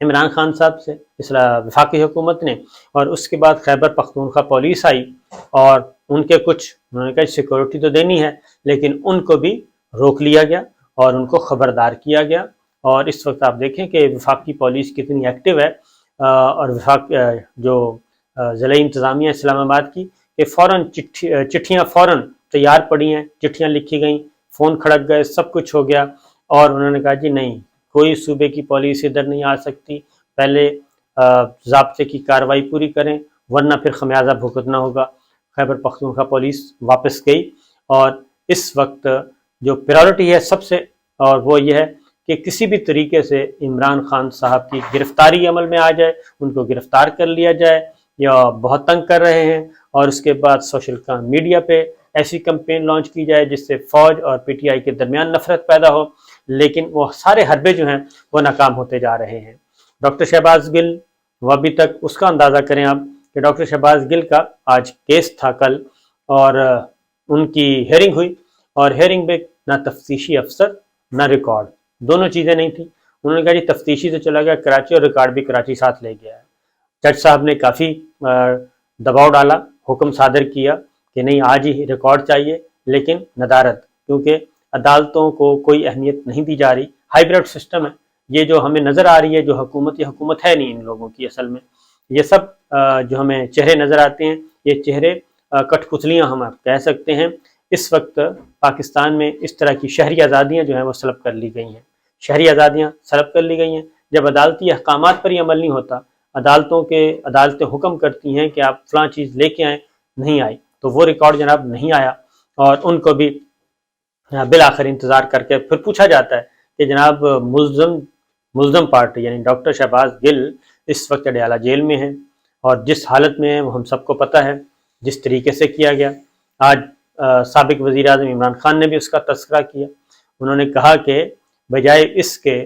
عمران خان صاحب سے وفاقی حکومت نے، اور اس کے بعد خیبر پختونخوا پولیس آئی، اور ان کے کچھ انہوں نے کہا سیکورٹی تو دینی ہے، لیکن ان کو بھی روک لیا گیا اور ان کو خبردار کیا گیا۔ اور اس وقت آپ دیکھیں کہ وفاقی پولیس کتنی ایکٹیو ہے، اور جو ضلعی انتظامیہ اسلام آباد کی، کہ فوراً چٹھیاں فوراً تیار پڑی ہیں، چٹھیاں لکھی گئیں، فون کھڑک گئے، سب کچھ ہو گیا، اور انہوں نے کہا جی نہیں، کوئی صوبے کی پولیس ادھر نہیں آ سکتی، پہلے ضابطے کی کارروائی پوری کریں ورنہ پھر خمیازہ بھگتنا ہوگا۔ خیبر پختونخوا پولیس واپس گئی، اور اس وقت جو پریورٹی ہے سب سے، اور وہ یہ ہے کہ کسی بھی طریقے سے عمران خان صاحب کی گرفتاری عمل میں آ جائے، ان کو گرفتار کر لیا جائے، یا بہت تنگ کر رہے ہیں، اور اس کے بعد سوشل میڈیا پہ ایسی کمپین لانچ کی جائے جس سے فوج اور پی ٹی آئی کے درمیان نفرت پیدا ہو، لیکن وہ سارے حربے جو ہیں وہ ناکام ہوتے جا رہے ہیں۔ ڈاکٹر شہباز گل، وہ ابھی تک اس کا اندازہ کریں آپ کہ ڈاکٹر شہباز گل کا آج کیس تھا کل، اور ان کی ہیئرنگ ہوئی، اور ہیئرنگ میں نہ تفتیشی افسر نہ ریکارڈ، دونوں چیزیں نہیں تھیں۔ انہوں نے کہا جی تفتیشی تو چلا گیا کراچی، اور ریکارڈ بھی کراچی ساتھ لے گیا ہے۔ جج صاحب نے کافی دباؤ ڈالا، حکم صادر کیا کہ نہیں آج ہی ریکارڈ چاہیے، لیکن ندارت، کیونکہ عدالتوں کو کوئی اہمیت نہیں دی جا رہی، ہائیبرڈ سسٹم ہے یہ جو ہمیں نظر آ رہی ہے، جو حکومت، یہ حکومت ہے نہیں ان لوگوں کی اصل میں۔ یہ سب جو ہمیں چہرے نظر آتے ہیں، یہ چہرے کٹ پتلیاں ہم کہہ سکتے ہیں۔ اس وقت پاکستان میں اس طرح کی شہری آزادیاں جو ہیں وہ سلب کر لی گئی ہیں، شہری آزادیاں سلب کر لی گئی ہیں۔ جب عدالتی احکامات پر یہ عمل نہیں ہوتا، عدالتیں حکم کرتی ہیں کہ آپ فلاں چیز لے کے آئیں، نہیں آئی، تو وہ ریکارڈ جناب نہیں آیا، اور ان کو بھی بالآخر انتظار کر کے پھر پوچھا جاتا ہے کہ جناب ملزم پارٹی یعنی ڈاکٹر شہباز گل اس وقت اڈیالہ جیل میں ہیں، اور جس حالت میں ہیں وہ ہم سب کو پتہ ہے، جس طریقے سے کیا گیا۔ آج سابق وزیر اعظم عمران خان نے بھی اس کا تذکرہ کیا، انہوں نے کہا کہ بجائے اس کے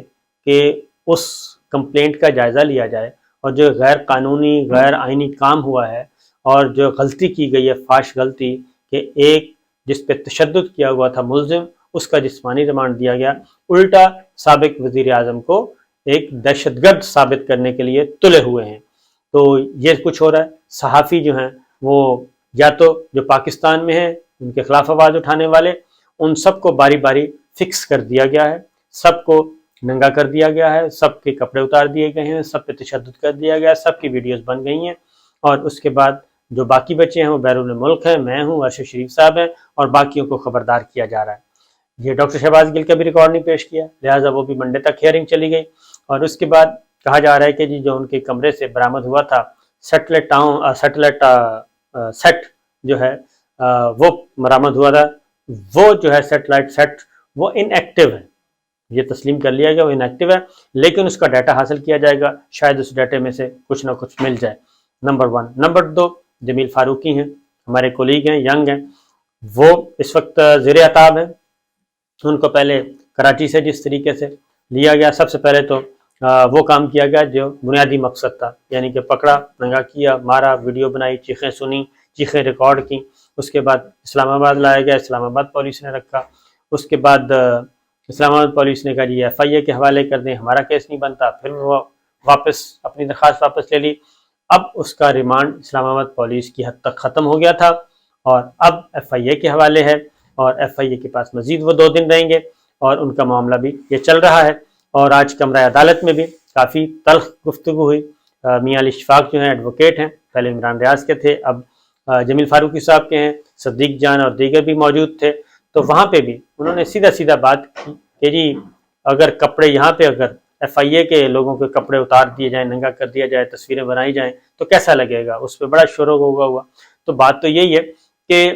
کہ اس کمپلینٹ کا جائزہ لیا جائے، اور جو غیر قانونی غیر آئینی کام ہوا ہے، اور جو غلطی کی گئی ہے، فاش غلطی، کہ ایک جس پہ تشدد کیا ہوا تھا ملزم، اس کا جسمانی ریمانڈ دیا گیا، الٹا سابق وزیر اعظم کو ایک دہشت گرد ثابت کرنے کے لیے تلے ہوئے ہیں۔ تو یہ کچھ ہو رہا ہے۔ صحافی جو ہیں وہ یا تو جو پاکستان میں ہیں ان کے خلاف آواز اٹھانے والے، ان سب کو باری باری فکس کر دیا گیا ہے، سب کو ننگا کر دیا گیا ہے، سب کے کپڑے اتار دیے گئے ہیں، سب پہ تشدد کر دیا گیا ہے، سب کی ویڈیوز بن گئی ہیں، اور اس کے بعد جو باقی بچے ہیں وہ بیرون ملک ہیں، میں ہوں، ارشد شریف صاحب ہیں، اور باقیوں کو خبردار کیا جا رہا ہے۔ یہ ڈاکٹر شہباز گل کا بھی ریکارڈ نہیں پیش کیا، لہٰذا وہ بھی منڈے تک ہیئرنگ چلی گئی، اور اس کے بعد کہا جا رہا ہے کہ جی جو ان کے کمرے سے برآمد ہوا تھا سیٹلائٹ سیٹ جو ہے وہ برآمد ہوا تھا، وہ جو ہے سیٹلائٹ سیٹ وہ ان ایکٹیو ہے، یہ تسلیم کر لیا گیا وہ ان ایکٹیو ہے، لیکن اس کا ڈیٹا حاصل کیا جائے گا، شاید اس ڈیٹے میں سے کچھ نہ کچھ مل جائے۔ نمبر 1۔ نمبر 2، جمیل فاروقی ہیں، ہمارے کولیگ ہیں، ینگ ہیں، وہ اس وقت زیر عتاب ہیں۔ ان کو پہلے کراچی سے جس طریقے سے لیا گیا، سب سے پہلے تو وہ کام کیا گیا جو بنیادی مقصد تھا، یعنی کہ پکڑا، ننگا کیا، مارا، ویڈیو بنائی، چیخیں سنی، چیخیں ریکارڈ کی، اس کے بعد اسلام آباد لایا گیا، اسلام آباد پولیس نے رکھا، اس کے بعد اسلام آباد پولیس نے کہا جی ایف آئی اے کے حوالے کر دیں، ہمارا کیس نہیں بنتا، پھر وہ واپس اپنی درخواست واپس لے لی۔ اب اس کا ریمانڈ اسلام آباد پولیس کی حد تک ختم ہو گیا تھا، اور اب ایف آئی اے کے حوالے ہے، اور ایف آئی اے کے پاس مزید وہ 2 دن رہیں گے، اور ان کا معاملہ بھی یہ چل رہا ہے۔ اور آج کمرہ عدالت میں بھی کافی تلخ گفتگو ہوئی۔ میاں علی اشفاق جو ہیں ایڈوکیٹ ہیں، پہلے عمران ریاض کے تھے، اب جمیل فاروقی صاحب کے ہیں، صدیق جان اور دیگر بھی موجود تھے، تو وہاں پہ بھی انہوں نے سیدھا بات کی کہ جی اگر کپڑے یہاں پہ اگر ایف آئی اے کے لوگوں کے کپڑے اتار دیے جائیں، ننگا کر دیا جائے، تصویریں بنائی جائیں تو کیسا لگے گا، اس پہ بڑا شور ہوا۔ تو بات تو یہی ہے کہ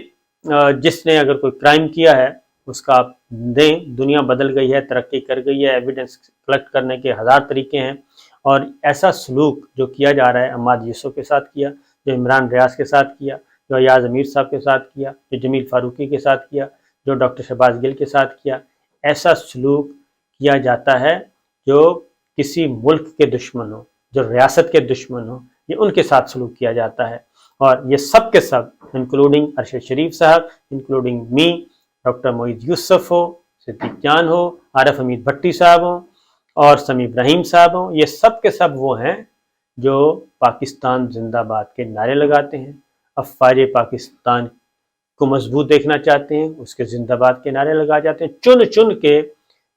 جس نے اگر کوئی کرائم کیا ہے اس کا آپ دیں، دنیا بدل گئی ہے، ترقی کر گئی ہے، ایویڈنس کلیکٹ کرنے کے 1000 طریقے ہیں، اور ایسا سلوک جو کیا جا رہا ہے عماد یوسف کے ساتھ کیا، جو عمران ریاض کے ساتھ کیا، جو ایاز امیر صاحب کے ساتھ کیا، جو جمیل فاروقی کے ساتھ کیا، جو ڈاکٹر شہباز گل کے ساتھ کیا، ایسا سلوک کیا جاتا ہے جو کسی ملک کے دشمن ہو، جو ریاست کے دشمن ہو، یہ ان کے ساتھ سلوک کیا جاتا ہے۔ اور یہ سب کے سب انکلوڈنگ ارشد شریف صاحب، انکلوڈنگ می، ڈاکٹر معید یوسف ہو، صدیق جان ہو، عارف حمید بھٹی صاحب ہوں، اور سمیع ابراہیم صاحب ہوں، یہ سب کے سب وہ ہیں جو پاکستان زندہ باد کے نعرے لگاتے ہیں، افواج پاکستان کو مضبوط دیکھنا چاہتے ہیں، اس کے زندہ باد کے نعرے لگائے جاتے ہیں۔ چن چن کے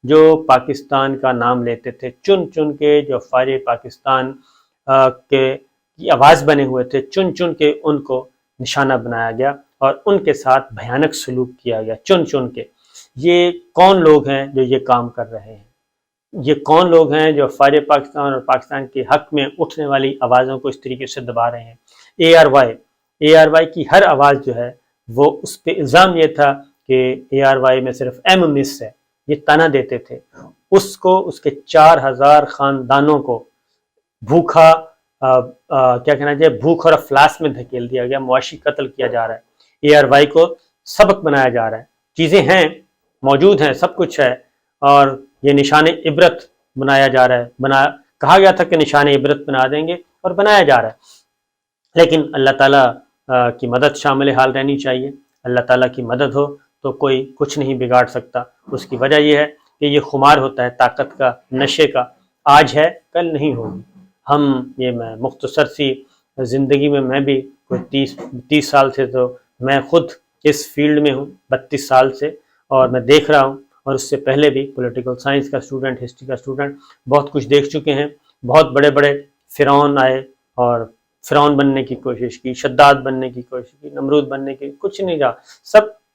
جو پاکستان کا نام لیتے تھے، چن چن کے جو افواج پاکستان کے کی آواز بنے ہوئے تھے، چن چن کے ان کو نشانہ بنایا گیا اور ان کے ساتھ بھیانک سلوک کیا گیا چن چن کے۔ یہ کون لوگ ہیں جو یہ کام کر رہے ہیں؟ یہ کون لوگ ہیں جو افواج پاکستان اور پاکستان کے حق میں اٹھنے والی آوازوں کو اس طریقے سے دبا رہے ہیں؟ اے آر وائی کی ہر آواز جو ہے وہ اس پہ الزام یہ تھا کہ اے آر وائی میں صرف M19 ہے، یہ تانا دیتے تھے اس کو، اس کے 4000 خاندانوں کو بھوکا کیا کہنا چاہیے، بھوک اور افلاس میں دھکیل دیا گیا، معاشی قتل کیا جا رہا ہے، اے آر وائی کو سبق بنایا جا رہا ہے۔ چیزیں ہیں، موجود ہیں، سب کچھ ہے، اور یہ نشان عبرت بنایا جا رہا ہے، کہا گیا تھا کہ نشان عبرت بنا دیں گے اور بنایا جا رہا ہے۔ لیکن اللہ تعالیٰ کی مدد شامل حال رہنی چاہیے، اللہ تعالیٰ کی مدد ہو تو کوئی کچھ نہیں بگاڑ سکتا۔ اس کی وجہ یہ ہے کہ یہ خمار ہوتا ہے طاقت کا، نشے کا، آج ہے کل نہیں ہوگی۔ میں مختصر سی زندگی میں بھی کوئی 30 سال سے، تو میں خود اس فیلڈ میں ہوں 32 سال سے، اور میں دیکھ رہا ہوں، اور اس سے پہلے بھی پولیٹیکل سائنس کا اسٹوڈنٹ، ہسٹری کا اسٹوڈنٹ، بہت کچھ دیکھ چکے ہیں۔ بہت بڑے بڑے فرعون آئے اور فرعون بننے کی کوشش کی، شداد بننے کی کوشش کی، نمرود بننے کی، کچھ نہیں رہا،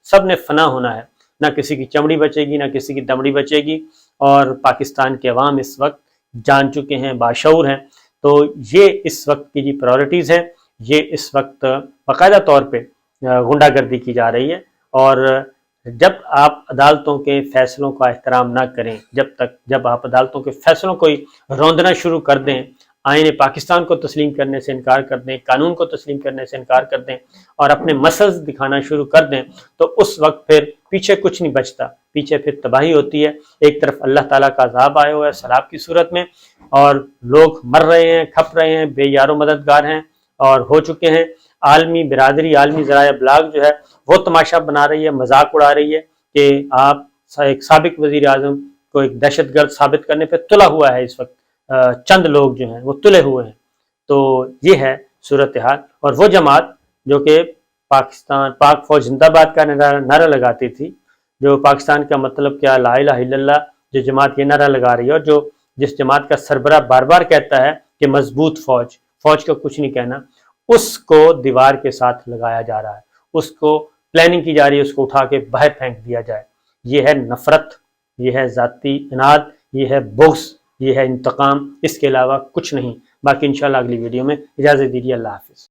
سب نے فنا ہونا ہے، نہ کسی کی چمڑی بچے گی، نہ کسی کی دمڑی بچے گی۔ اور پاکستان کے عوام اس وقت جان چکے ہیں، باشعور ہیں، تو یہ اس وقت کی پرائورٹیز ہیں، یہ اس وقت باقاعدہ طور پہ غنڈہ گردی کی جا رہی ہے۔ اور جب آپ عدالتوں کے فیصلوں کا احترام نہ کریں، جب آپ عدالتوں کے فیصلوں کو روندنا شروع کر دیں، آئین پاکستان کو تسلیم کرنے سے انکار کر دیں، قانون کو تسلیم کرنے سے انکار کر دیں، اور اپنے مسلز دکھانا شروع کر دیں، تو اس وقت پھر پیچھے کچھ نہیں بچتا، پیچھے پھر تباہی ہوتی ہے۔ ایک طرف اللہ تعالیٰ کا عذاب آیا ہوا ہے سیلاب کی صورت میں، اور لوگ مر رہے ہیں، کھپ رہے ہیں، بے یار و مددگار ہیں اور ہو چکے ہیں۔ عالمی برادری، عالمی ذرائع ابلاغ جو ہے وہ تماشا بنا رہی ہے، مذاق اڑا رہی ہے کہ آپ ایک سابق وزیر اعظم کو ایک دہشت گرد ثابت کرنے پہ تلا ہوا ہے۔ اس وقت چند لوگ جو ہیں وہ تلے ہوئے ہیں۔ تو یہ ہے صورتحال۔ اور وہ جماعت جو کہ پاک فوج زندہ باد کا نعرہ لگاتی تھی، جو پاکستان کا مطلب کیا، لا الہ الا اللہ، جو جماعت یہ نعرہ لگا رہی ہے، اور جس جماعت کا سربراہ بار بار کہتا ہے کہ مضبوط فوج کو کچھ نہیں کہنا، اس کو دیوار کے ساتھ لگایا جا رہا ہے، اس کو پلاننگ کی جا رہی ہے، اس کو اٹھا کے باہر پھینک دیا جائے۔ یہ ہے نفرت، یہ ہے ذاتی اناد، یہ ہے بغض، یہ ہے انتقام، اس کے علاوہ کچھ نہیں۔ باقی انشاءاللہ اگلی ویڈیو میں، اجازت دیجیے، اللہ حافظ۔